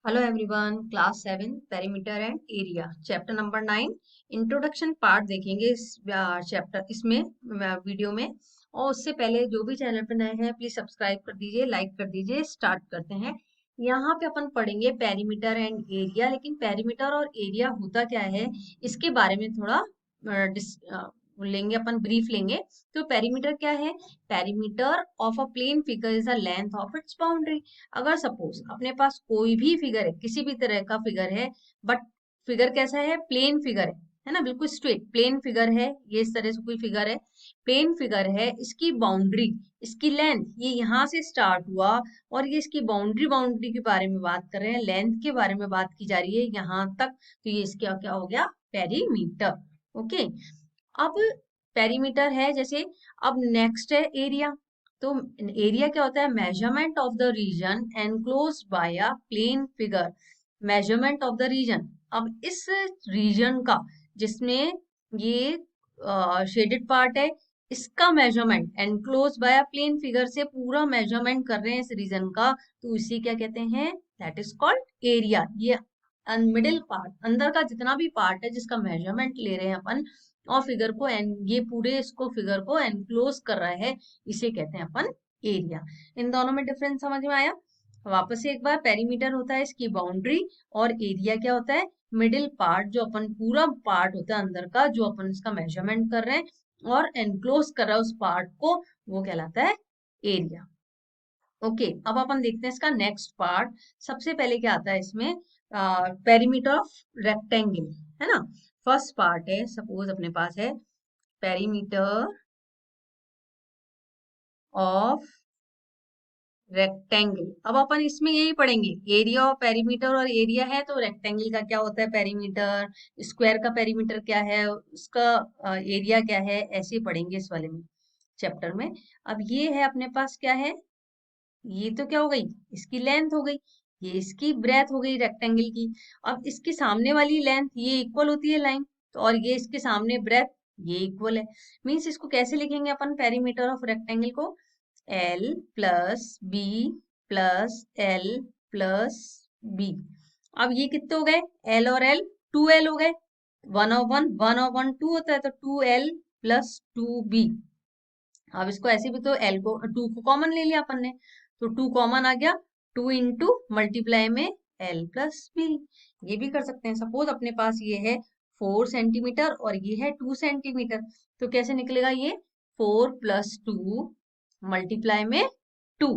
Hello everyone, class 7 perimeter and area chapter number 9 introduction part देखेंगे इस chapter इसमें video में। और उससे पहले जो भी चैनल पर नए हैं प्लीज सब्सक्राइब कर दीजिए, लाइक कर दीजिए। स्टार्ट करते हैं। यहाँ पे अपन पढ़ेंगे पेरीमीटर एंड एरिया, लेकिन पेरीमीटर और एरिया होता क्या है इसके बारे में थोड़ा लेंगे, अपन ब्रीफ लेंगे। तो पेरीमीटर क्या है? Perimeter of a plane figure is the length of its boundary. अगर सपोज अपने पास कोई भी फिगर है, किसी भी तरह का फिगर है, बट फिगर कैसा है? प्लेन फिगर है ना, बिल्कुल स्ट्रेट प्लेन फिगर है। ये इस तरह से कोई फिगर है, प्लेन फिगर है। इसकी बाउंड्री, इसकी लेंथ ये यहाँ से स्टार्ट हुआ और ये इसकी बाउंड्री के बारे में बात कर रहे हैं, लेंथ के बारे में बात की जा रही है यहाँ तक। तो ये इसका क्या हो गया? पेरीमीटर। ओके, अब पेरीमीटर है जैसे। अब नेक्स्ट है एरिया। तो एरिया क्या होता है? Measurement of the region enclosed by a plane figure. Measurement of the region, अब इस रीजन का जिसमें ये शेडेड पार्ट है, इसका measurement enclose by a plane figure से पूरा मेजरमेंट कर रहे हैं इस रीजन का, तो इसी क्या कहते हैं? That is called area. ये मिडिल पार्ट, अंदर का जितना भी पार्ट है जिसका मेजरमेंट ले रहे हैं अपन, और फिगर को ये पूरे इसको फिगर को एनक्लोज कर रहा है, इसे कहते हैं अपन एरिया। इन दोनों में डिफरेंस समझ में आया? वापस से एक बार, पेरीमीटर होता है इसकी बाउंड्री, और एरिया क्या होता है? मिडिल पार्ट, जो अपन पूरा पार्ट होता है अंदर का, जो अपन इसका मेजरमेंट कर रहे हैं और एनक्लोज कर रहा है उस पार्ट को, वो कहलाता है एरिया। ओके, अब अपन देखते हैं इसका नेक्स्ट पार्ट। सबसे पहले क्या आता है इसमें? पेरीमीटर ऑफ रेक्टेंगल, है ना। फर्स्ट पार्ट है, सपोज अपने पास है पेरीमीटर ऑफ रेक्टेंगल। अब अपन इसमें यही पढ़ेंगे, एरिया ऑफ पेरीमीटर, और एरिया है तो रेक्टेंगल का क्या होता है पेरीमीटर, स्क्वायर का पेरीमीटर क्या है, उसका एरिया क्या है, ऐसे ही पढ़ेंगे इस वाले में चैप्टर में। अब ये है अपने पास क्या है? ये तो क्या हो गई? इसकी लेंथ हो गई, ये इसकी ब्रेथ हो गई रेक्टेंगल की। अब इसके सामने वाली लेंथ ये इक्वल होती है लाइन, तो और ये इसके सामने ब्रेथ ये इक्वल है। मीन्स इसको कैसे लिखेंगे अपन पेरीमीटर ऑफ रेक्टेंगल को? L plus B plus L plus B. अब ये कितने हो गए? एल और एल, 2L हो गए। 1 और 1 2 होता है, तो 2L प्लस 2B। अब इसको ऐसे भी, तो एल को 2 को कॉमन ले लिया अपन ने, तो 2 कॉमन आ गया। 2 इंटू मल्टीप्लाई में एल प्लस बी। ये भी कर सकते हैं। सपोज अपने पास ये है 4 सेंटीमीटर और ये है 2 सेंटीमीटर, तो कैसे निकलेगा ये? 4 + 2 मल्टीप्लाई में 2,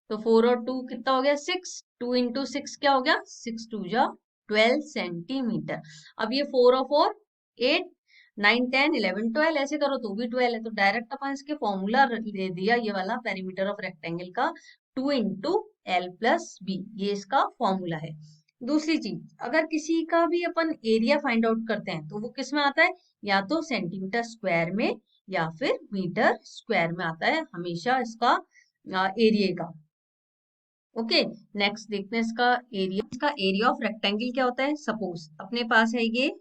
तो 4 और 2 कितना हो गया? 6। 2 इंटू 6 क्या हो गया? 6 × 2 = 12 सेंटीमीटर। अब ये 4 और 4 8, 9 10 11 12, ऐसे करो तो भी 12 है। तो डायरेक्ट अपन इसके फॉर्मूला दे दिया ये वाला पेरीमीटर ऑफ रेक्टेंगल का, 2 × L + B, ये इसका फॉर्मूला है। दूसरी चीज, अगर किसी का भी अपन एरिया फाइंड आउट करते हैं तो वो किस में आता है? या तो सेंटीमीटर स्क्वायर में या फिर मीटर स्क्वायर में आता है हमेशा इसका एरिया का। ओके, नेक्स्ट देखते हैं इसका एरिया। इसका एरिया ऑफ रेक्टेंगल क्या होता है? सपोज अपने पास है ये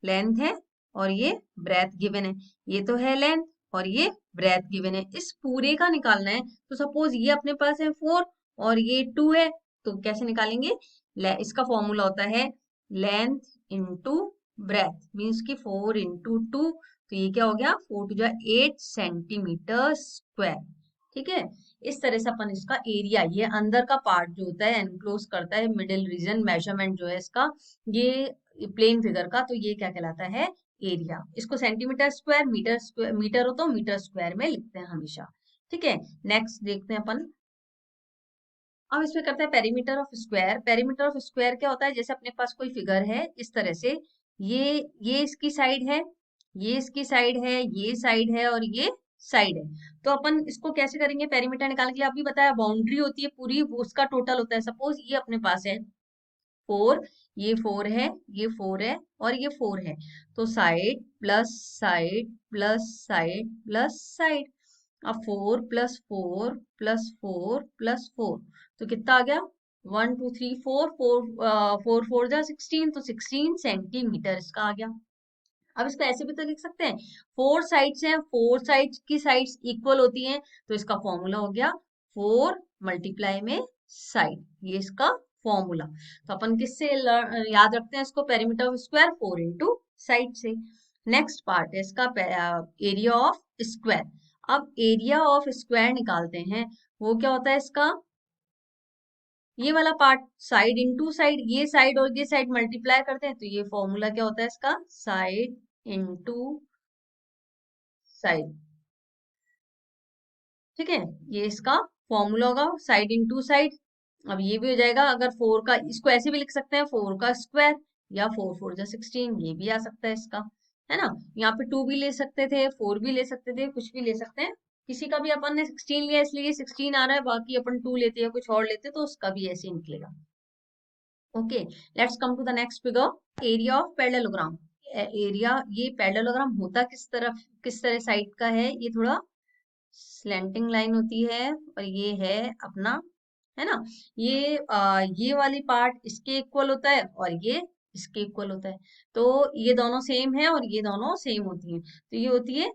लेंथ है और ये ब्रेथ गिवन है। ये तो है लेंथ और ये ब्रेथ गिवन है, इस पूरे का निकालना है। तो सपोज ये अपने पास है 4 और ये 2 है, तो कैसे निकालेंगे? इसका फॉर्मूला होता है लेंथ इंटू ब्रेथ, मीन्स की 4 × 2, तो ये क्या हो गया? 4 × 2 = 8 सेंटीमीटर स्क्वायर। ठीक है, इस तरह से अपन इसका एरिया, ये अंदर का पार्ट जो होता है एनक्लोज करता है मिडिल रीजन, मेजरमेंट जो है इसका, ये प्लेन फिगर का, तो ये क्या कहलाता है? एरिया। इसको सेंटीमीटर स्क्वायर, मीटर हो तो मीटर स्क्वायर में लिखते हैं हमेशा। ठीक है, नेक्स्ट देखते हैं अपन। अब इसमें करते हैं perimeter of square. Perimeter of square क्या होता है? जैसे अपने पास कोई फिगर है इस तरह से, ये इसकी साइड है, ये इसकी साइड है, ये साइड है और ये साइड है। तो अपन इसको कैसे करेंगे पेरीमीटर निकालने के लिए? अभी बताया बाउंड्री होती है पूरी, वो उसका टोटल होता है। सपोज ये अपने पास है 4, ये 4 है, ये 4 है और ये 4 है, तो side plus side plus side plus side. अब 4 + 4 + 4 + 4, तो कितना आ गया? 1 2 3 4, 4 4 जा 16, तो 16 सेंटीमीटर इसका आ गया। अब इसको ऐसे भी तो लिख सकते हैं, 4 साइड्स हैं, 4 साइड्स की साइड्स इक्वल होती हैं, तो इसका फॉर्मूला हो गया 4 मल्टीप्लाई में साइड, ये इसका फॉर्मूला। तो अपन किससे याद रखते हैं इसको, perimeter of square 4 into side से। नेक्स्ट पार्ट है इसका एरिया ऑफ स्क्वायर। अब एरिया ऑफ स्क्वायर निकालते हैं, वो क्या होता है इसका, ये वाला पार्ट साइड इंटू साइड, ये साइड और ये साइड मल्टीप्लाई करते हैं तो ये फॉर्मूला क्या होता है इसका, साइड इंटू साइड। ठीक है, ये इसका फॉर्मूला होगा, साइड इंटू साइड। अब ये भी हो जाएगा, अगर 4 का, इसको ऐसे भी लिख सकते हैं 4 का स्क्वायर, या 4 4 जा 16, ये भी आ सकता है इसका, है ना। यहाँ पे 2 भी ले सकते थे, 4 भी ले सकते थे, कुछ भी ले सकते हैं। किसी का भी अपन ने 16 लिया इसलिए 16 आ रहा है, बाकी अपन 2 लेते या कुछ और लेते तो उसका भी ऐसे ही निकलेगा। Okay, let's come to the next figure, area of parallelogram. Area, ये पैरेललोग्राम होता किस तरह साइड का है, ये थोड़ा स्लैंटिंग लाइन होती है, और ये है अपना, है ना, ये वाली पार्ट इसके इक्वल होता है और ये इसके इक्वल होता है, तो ये दोनों सेम है और ये दोनों सेम होती हैं, तो ये होती है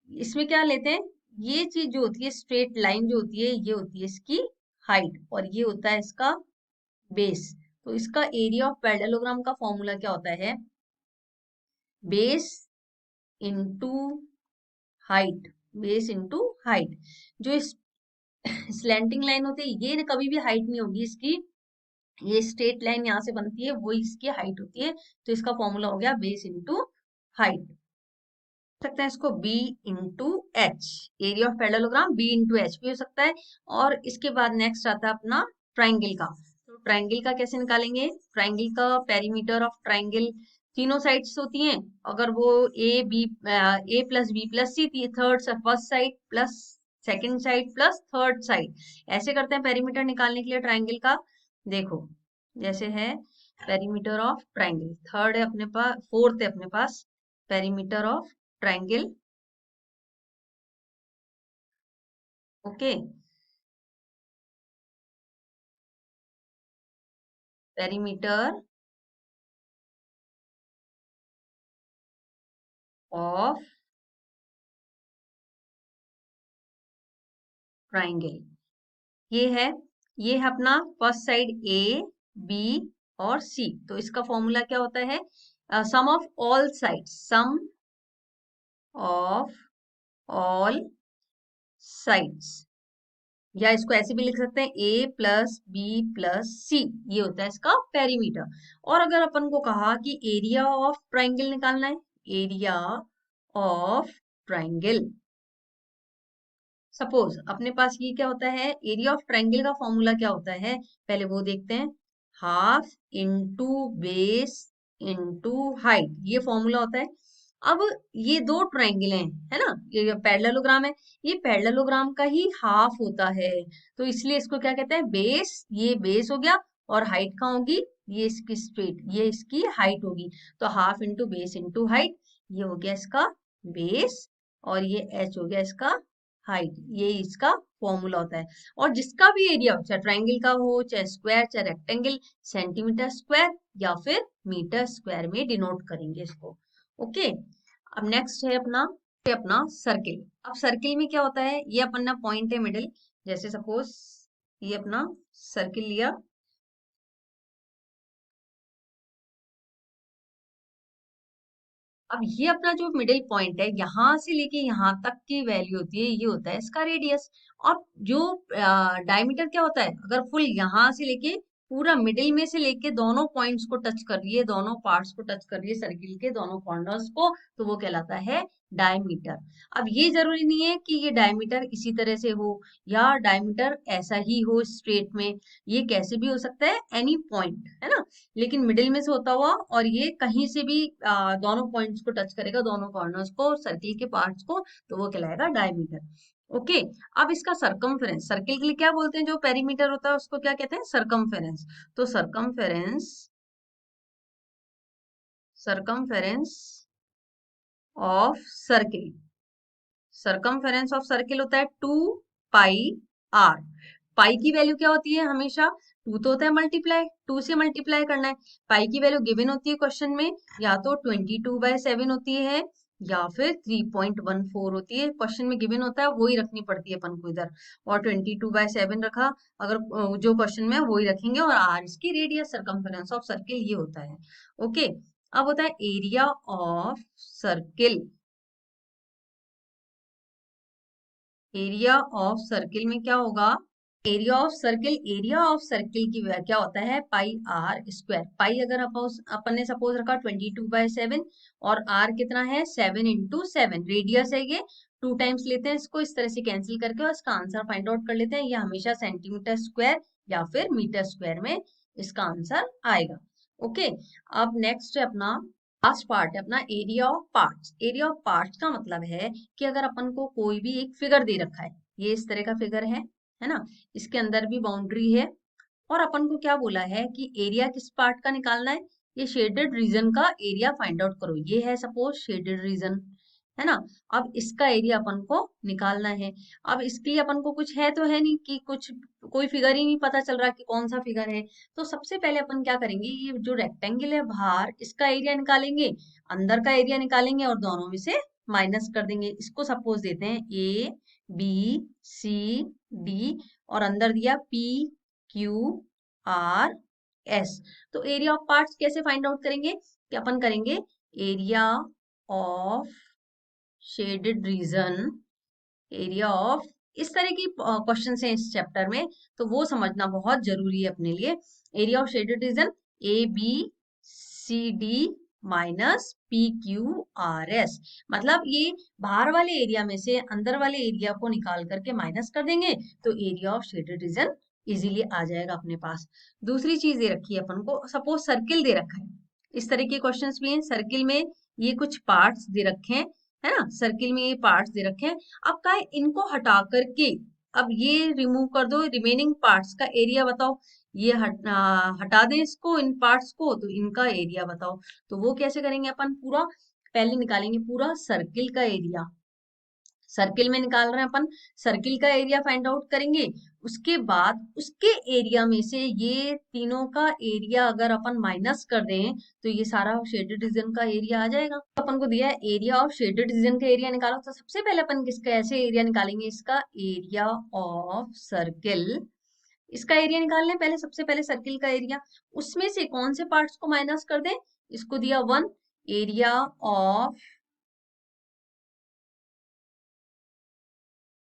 इसमें क्या लेते हैं, ये चीज जो होती है स्ट्रेट लाइन जो होती है, ये होती है इसकी हाइट, और ये होता है इसका बेस। तो इसका एरिया ऑफ पैरेललोग्राम का फॉर्मूला क्या होता है, base into height, base into height. जो स्लैंटिंग लाइन होती है ये कभी भी हाइट नहीं होगी इसकी, ये स्ट्रेट लाइन यहाँ से बनती है वो इसकी हाइट होती है, तो इसका फॉर्मूला हो गया बेस इंटू हाइट। सकते हैं इसको B into H, area of parallelogram B into H भी हो सकता है। और इसके बाद नेक्स्ट आता है अपना ट्राइंगल का। तो ट्राइंगल का कैसे निकालेंगे, ट्राइंगल का पेरीमीटर ऑफ ट्राइंगल, तीनों साइड्स होती हैं, अगर वो a plus B plus c third first side plus second side plus third side, ऐसे करते हैं पेरीमीटर निकालने के लिए ट्राइंगल का। देखो जैसे है पेरीमीटर ऑफ ट्राइंगल, थर्ड है अपने पास, फोर्थ है अपने पास perimeter of triangle. Okay, perimeter of triangle, ये है अपना फर्स्ट साइड ए बी और सी, तो इसका फॉर्मूला क्या होता है, sum of all sides, sum of all sides, या इसको ऐसे भी लिख सकते हैं a plus B plus c, ये होता है इसका पेरीमीटर। और अगर अपन को कहा कि एरिया ऑफ ट्राइंगल निकालना है, एरिया ऑफ ट्राइंगल, सपोज अपने पास ये क्या होता है, एरिया ऑफ ट्राइंगल का फॉर्मूला क्या होता है, पहले वो देखते हैं, half into base into height, ये फॉर्मूला होता है। अब ये दो ट्राइंगल हैं, है ना, ये पैरेललोग्राम है, ये पैरेललोग्राम का ही हाफ होता है, तो इसलिए इसको क्या कहते हैं, बेस, ये बेस हो गया, और हाइट कहाँ होगी, ये इसकी स्ट्रेट, ये इसकी हाइट होगी, तो half into base into height, ये हो गया इसका बेस, और ये एच हो गया इसका हाइट, ये इसका फॉर्मूला होता है। और जिसका भी एरिया हो, चाहे ट्राइंगल का हो, चाहे स्क्वायर, चाहे रेक्टेंगल, सेंटीमीटर स्क्वायर या फिर मीटर स्क्वायर में डिनोट करेंगे इसको। ओके, अब नेक्स्ट है अपना सर्किल। अब सर्किल में क्या होता है, ये अपना पॉइंट है मिडिल, जैसे सपोज ये अपना सर्किल लिया, अब ये अपना जो मिडिल पॉइंट है, यहां से लेके यहां तक की वैल्यू होती है, ये होता है इसका रेडियस। और जो डायमीटर क्या होता है, अगर फुल यहां से लेके पूरा मिडिल में से लेके दोनों पॉइंट्स को टच कर रही है, दोनों पार्ट्स को टच कर रही है सर्किल के दोनों कॉर्नर्स को, तो वो कहलाता है डायमीटर। अब ये जरूरी नहीं है कि ये डायमीटर इसी तरह से हो, या डायमीटर ऐसा ही हो स्ट्रेट में, ये कैसे भी हो सकता है, एनी पॉइंट, है ना, लेकिन मिडिल में से होता हुआ, और ये कहीं से भी दोनों पॉइंट्स को टच करेगा, दोनों कॉर्नर्स को, सर्किल के पार्ट्स को, तो वो कहलाएगा डायमीटर। ओके, अब इसका सरकमफेरेंस, सर्किल के लिए क्या बोलते हैं, जो पेरीमीटर होता है उसको क्या कहते हैं, सरकमफेरेंस। तो circumference of circle, circumference of circle होता है 2 पाई आर। पाई की वैल्यू क्या होती है हमेशा, 2 तो होता है मल्टीप्लाई, 2 से मल्टीप्लाई करना है। पाई की वैल्यू गिवन होती है क्वेश्चन में, या तो 22/7 होती है, या फिर 3.14 होती है। क्वेश्चन में गिवन होता है वही रखनी पड़ती है अपन को इधर, और 22/7 रखा, अगर जो क्वेश्चन में है वही रखेंगे, और आर इसकी रेडियस सरकमफेरेंस ऑफ सर्किल ये होता है। ओके, अब होता है area of circle. Area of circle में क्या होगा, एरिया ऑफ सर्किल की क्या होता है, पाई आर स्क्वायर। पाई अगर अपन ने सपोज रखा 22/7, और आर कितना है 7 × 7, रेडियस है ये, 2 टाइम्स लेते हैं इसको, इस तरह से कैंसिल करके और इसका आंसर फाइंड आउट कर लेते हैं। ये हमेशा सेंटीमीटर स्क्वायर या फिर मीटर स्क्वायर में इसका आंसर आएगा। ओके, अब नेक्स्ट है अपना लास्ट पार्ट है अपना area of parts. Area of parts का मतलब है कि अगर अपन को कोई भी एक फिगर दे रखा है, ये इस तरह का फिगर है ना, इसके अंदर भी बाउंड्री है, और अपन को क्या बोला है कि एरिया किस पार्ट का निकालना है, ये शेडेड रीजन का एरिया फाइंड आउट करो। ये है सपोज शेडेड रीजन, है ना। अब इसका एरिया अपन को निकालना है। अब इसके लिए अपन को कुछ है तो है नहीं कि कुछ कोई फिगर ही नहीं पता चल रहा कि कौन सा फिगर है। तो सबसे पहले अपन क्या करेंगे, ये जो रेक्टेंगल है बाहर, इसका एरिया निकालेंगे, अंदर का एरिया निकालेंगे, और दोनों में से माइनस कर देंगे। इसको सपोज देते हैं ए बी सी डी, और अंदर दिया पी क्यू आर एस। तो एरिया ऑफ पार्ट्स कैसे फाइंड आउट करेंगे, कि अपन करेंगे area of shaded reason, area of, इस तरह की क्वेश्चन है इस चैप्टर में, तो वो समझना बहुत जरूरी है अपने लिए। Area of shaded region A B C D minus P Q R S, मतलब ये बाहर वाले एरिया में से अंदर वाले एरिया को निकाल करके माइनस कर देंगे, तो area of shaded region easily आ जाएगा अपने पास। दूसरी चीज ये रखी है अपन को, सपोज सर्किल दे रखा है, इस तरह के क्वेश्चंस भी हैं। सर्किल में ये कुछ पार्ट्स दे रखे हैं, है ना, सर्किल में ये पार्ट्स दे रखे हैं। अब क्या है, इनको हटा करके अब ये रिमूव कर दो, रिमेनिंग पार्ट्स का एरिया बताओ। ये हटा दें इसको, इन पार्ट्स को, तो इनका एरिया बताओ। तो वो कैसे करेंगे अपन, पूरा पहले निकालेंगे पूरा सर्किल का एरिया। सर्किल में निकाल रहे हैं अपन, सर्किल का एरिया फाइंड आउट करेंगे। उसके बाद उसके एरिया में से ये तीनों का एरिया अगर अपन माइनस कर दें, तो ये सारा शेडेड रीजन का एरिया आ जाएगा। तो अपन को दिया है एरिया ऑफ शेडेड रीजन का एरिया निकालो, तो सबसे पहले अपन किसका ऐसे एरिया निकालेंगे, इसका एरिया ऑफ सर्किल। इसका एरिया निकाल लें पहले, सबसे पहले सर्किल का एरिया, उसमें से कौन से पार्ट्स को माइनस कर दें, इसको दिया 1, एरिया ऑफ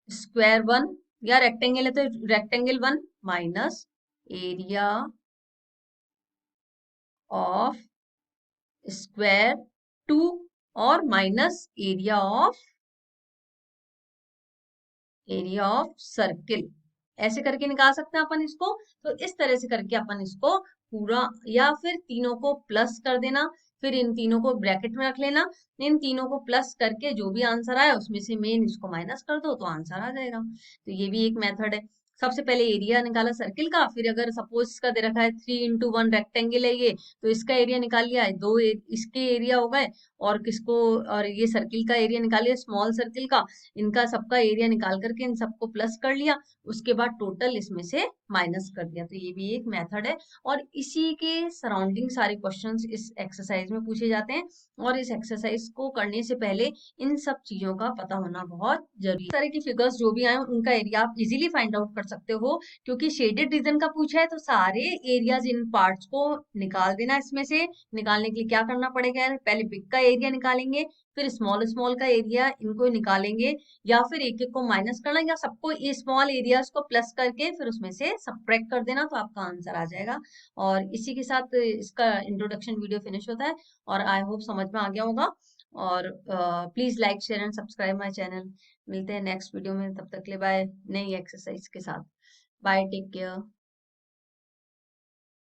स्क्वायर 1, या रेक्टेंगल है तो rectangle 1 minus area of square 2, और माइनस एरिया ऑफ सर्किल। ऐसे करके निकाल सकते हैं अपन इसको। तो इस तरह से करके अपन इसको पूरा, या फिर तीनों को प्लस कर देना, फिर इन तीनों को ब्रैकेट में रख लेना, इन तीनों को प्लस करके जो भी आंसर आया उसमें से मेन इसको माइनस कर दो, तो आंसर आ जाएगा। तो ये भी एक मेथड है। सबसे पहले एरिया निकाला सर्किल का, फिर अगर सपोज इसका दे रखा है 3 × 1 रेक्टेंगल है ये, तो इसका एरिया निकाल लिया है, दो इसके एरिया हो गए, और किसको, और ये सर्किल का एरिया निकाल लिया स्मॉल सर्किल का, इनका सबका एरिया निकाल करके इन सबको प्लस कर लिया, उसके बाद टोटल इसमें से माइनस कर दिया। तो ये भी एक मेथड है, और इसी के सराउंडिंग सारे क्वेश्चंस इस एक्सरसाइज में पूछे जाते हैं, और इस एक्सरसाइज को करने से पहले इन सब चीजों का पता होना बहुत जरूरी है। इस तरह की फिगर्स जो भी आए उनका एरिया आप इजीली फाइंड आउट कर सकते हो, क्योंकि शेडेड रीजन का पूछा है तो सारे एरियाज इन पार्ट्स को निकाल देना। इसमें से निकालने के लिए क्या करना पड़ेगा, पहले बिग का एरिया निकालेंगे, फिर स्मॉल स्मॉल का एरिया इनको निकालेंगे, या फिर एक एक को माइनस करना, या सबको ये स्मॉल एरियाज को प्लस करके फिर उसमें से सबट्रैक्ट कर देना, तो आपका आंसर आ जाएगा। और इसी के साथ इसका इंट्रोडक्शन वीडियो फिनिश होता है, और आई होप समझ में आ गया होगा। और please like share and subscribe my channel. मिलते हैं नेक्स्ट वीडियो में, तब तक के लिए बाय, नई एक्सरसाइज के साथ। Bye, take care.